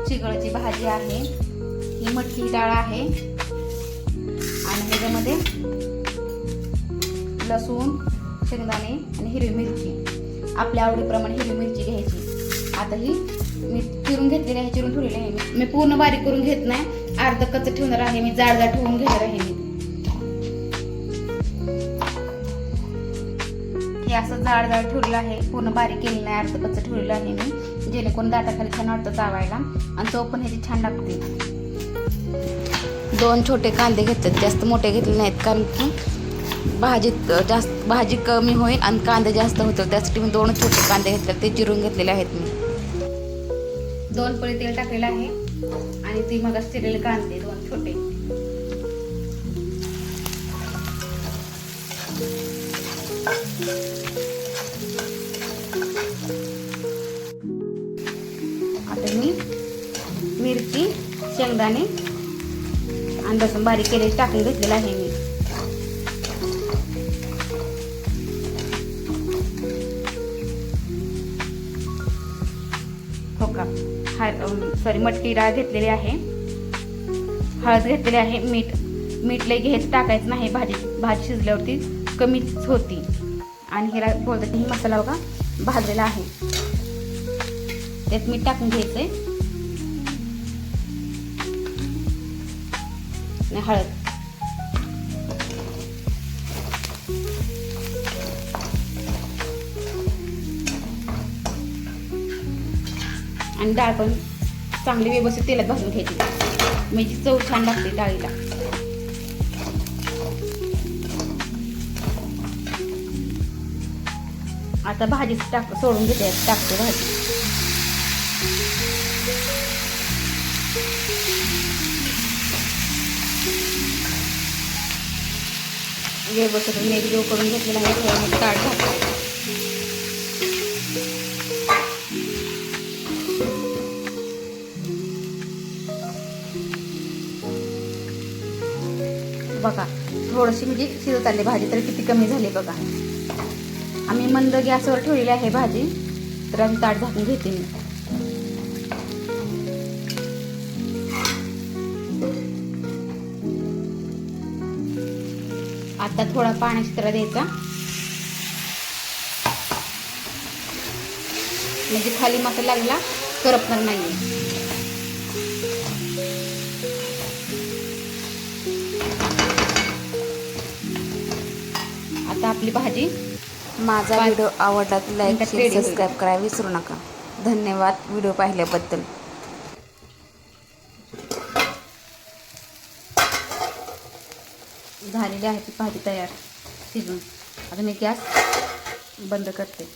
चिगळाची भाजी आहे, ही मटकी डाळ आहे आणि ह्याच्यामध्ये लसूण, शेंगदाणे आणि हिरवी मिरची, आपल्या आवडीप्रमाणे हिरवी मिरची घ्यायची। आता ही मी चिरून घेतलेली आहे, चिरून ठेवलेली आहे। मी पूर्ण बारीक करून घेत नाही, अर्ध कच्चं ठेवणार आहे, मी जाड जाड ठेवून घेणार आहे। मी हे असं जाड जाड ठेवलेलं आहे, पूर्ण बारीक केलेलं नाही, अर्ध कच्चं ठेवलेलं आहे मी, जेणेकरून दाताखाली छान वाटतं चावायला आणि चव पण ह्याची छान लागते। 2 छोटे कांदे घेतलेत, जास्त मोठे घेतले नाहीत, कारण की भाजी कमी होईल आणि कांदे जास्त होतील, त्यासाठी मी 2 छोटे कांदे घेतले, ते चिरून घेतलेले आहेत। मी 2 पळी तेल टाकलेलं आहे आणि ती मग चिरलेले कांदे 2 छोटे। आता मी मिरची, शेंगदाणे आणि लसूण बारीक केले टाकून घेतलेलं आहे मी। हो का, मटकी डाळ घेतलेली आहे, हळद घेतलेली आहे, मीठ लई घ्यायचं, टाकायचं नाही, भाजी शिजल्यावरती कमीच होती। आणि ह्याला बोलतात ही मसाला बघा भाजलेला आहे, त्यात मीठ टाकून घ्यायचंय आणि हळद। आणि डाळ पण चांगली व्यवस्थित तेलात भाजून घ्यायची, म्हणजे चव छान लागते डाळीला। आता भाजी सोडून घेते, टाकते भाजी। व्यवस्थित एकजीव करून घेतलेला आहे, थोडं ताट घातलं। बघा थोडीशी म्हणजे शिजत आली भाजी, तर किती कमी झाली बघा। आम्ही मंद गॅसवर ठेवलेली आहे भाजी, तर आम्ही ताट झाकून घेते मी। आता थोडा पाण्याचा तरा द्यायचा, म्हणजे खाली मसाला लागला करपणार नाहीये। आता आपली भाजी। माझा व्हिडिओ आवडला तर लाईक, शेअर, सबस्क्राईब करायला विसरू नका। धन्यवाद व्हिडिओ पाहिल्याबद्दल। झालेली आहे ती भाजी तयार शिजून। आता मी गॅस बंद करते।